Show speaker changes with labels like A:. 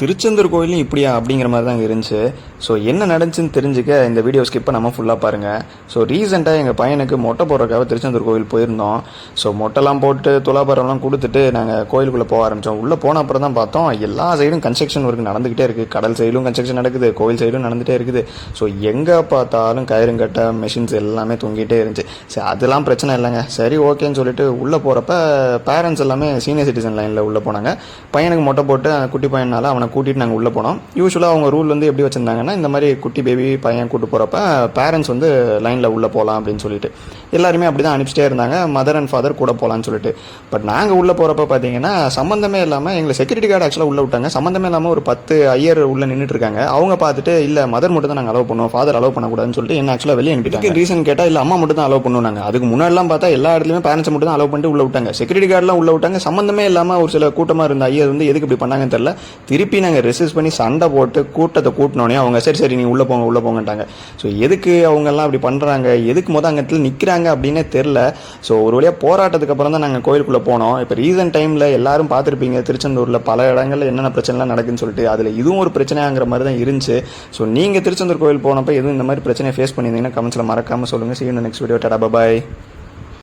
A: திருச்செந்தூர் கோயிலும் இப்படியா அப்படிங்கிற மாதிரி தான் இருந்துச்சு. ஸோ என்ன நடந்துச்சுன்னு தெரிஞ்சுக்க இந்த வீடியோ ஸ்கிப் பண்ணாமல் ஃபுல்லாக பாருங்கள். ஸோ ரீசெண்டாக எங்கள் பையனுக்கு மொட்டை போடுறதுக்காக திருச்செந்தூர் கோயில் போயிருந்தோம். ஸோ மொட்டைலாம் போட்டு துலாபாரம்லாம் கொடுத்துட்டு நாங்கள் கோயிலுக்குள்ளே போக ஆரம்பித்தோம். உள்ளே போன அப்புறம் தான் பார்த்தோம் எல்லா சைடும் கன்ஸ்ட்ரக்ஷன் ஒர்க் நடந்துக்கிட்டே இருக்குது. கடல் சைடும் கன்ஸ்ட்ரக்ஷன் நடக்குது, கோயில் சைடும் நடந்துகிட்டே இருக்குது. ஸோ எங்கே பார்த்தாலும் கயிறுங்கட்ட மெஷின்ஸ் எல்லாமே தொங்கிட்டே இருந்துச்சு. சரி அதெல்லாம் பிரச்சனை இல்லைங்க, சரி ஓகேன்னு சொல்லிட்டு உள்ளே போகிறப்ப பேரண்ட்ஸ் எல்லாமே சீனியர் சிட்டிசன் லைனில் உள்ளே போனாங்க. பையனுக்கு மொட்டை போட்டு குட்டி பையன் அவனை கூட்டிகிட்டு நாங்கள் உள்ளே போனோம். யூஸ்வலாக அவங்க ரூல் வந்து எப்படி வச்சுருந்தாங்கன்னா, இந்த மாதிரி குட்டி பேபி பையன் கூட்டு போகிறப்ப பேரண்ட்ஸ் வந்து லைனில் உள்ளே போகலாம் அப்படின்னு சொல்லிட்டு எல்லாருமே அப்படி தான் அனுப்பிச்சிட்டே இருந்தாங்க, மதர் அண்ட் ஃபாதர் கூட போகலான்னு சொல்லிட்டு. பட் நாங்கள் உள்ளே போகிறப்ப பார்த்தீங்கன்னா சம்மந்தமே இல்லாமல் எங்களை செக்யூரிட்டி கார்டு ஆக்சுவலாக உள்ளே விட்டாங்க. சம்மந்தமே இல்லாமல் ஒரு 10 ஐயர் உள்ளே நின்றுட்டு இருக்காங்க. அவங்க பார்த்துட்டு இல்லை மதர் மட்டும் தான் நாங்கள் அலோவ் பண்ணுவோம், ஃபாதர் அலோவ் பண்ணக்கூடாதுன்னு சொல்லிட்டு என்ன ஆக்சுவலாக வெளியே அனுப்பிட்டாங்க. ரீசன் கேட்டால் இல்லை அம்மா மட்டும் தான் அலோவ் பண்ணுவாங்க. அதுக்கு முன்னாடிலாம் பார்த்தா எல்லா இடத்துலையுமே பேரண்ட்ஸ் மட்டும் தான் அலோவ் பண்ணிட்டு உள்ளே விட்டாங்க. செக்யூரிட்டி கார்டெலாம் உள்ளே விட்டாங்க. சம்மந்தமே இல்லாமல் ஒரு சில கூட்டமாக இருந்த ஐயர் வந்து எதுக்கு இப்படி பண்ணாங்கன்னு தெரியல. திருப்பி நாங்கள் ரெசிஸ்ட் பண்ணி சண்டை போட்டு கூட்டத்தை கூட்டினோடனே அவங்க சரி நீ உள்ளே போங்கட்டாங்க. ஸோ எதுக்கு அவங்கெல்லாம் அப்படி பண்ணுறாங்க, எதுக்கு அங்கே இடத்துல நிற்கிறாங்க அப்படின்னே தெரில. ஸோ ஒரு வழியாக போராட்டத்துக்கு அப்புறம் தான் நாங்கள் கோயிலுக்குள்ளே போனோம். இப்போ ரீசன்ட் டைமில் எல்லாரும் பார்த்துருப்பீங்க திருச்செந்தூரில் பல இடங்களில் என்னென்ன பிரச்சனைலாம் நடக்குதுன்னு சொல்லிட்டு. அதில் இதுவும் ஒரு பிரச்சனையாங்கிற மாதிரி தான் இருந்துச்சு. ஸோ நீங்கள் திருச்செந்தூர் கோயில் போனப்போ எதுவும் இந்த மாதிரி பிரச்சனையை ஃபேஸ் பண்ணியிருந்தீங்கன்னா கமெண்ட்ஸில் மறக்காமல் சொல்லுங்கள். See you in the next video. Tada, bye bye.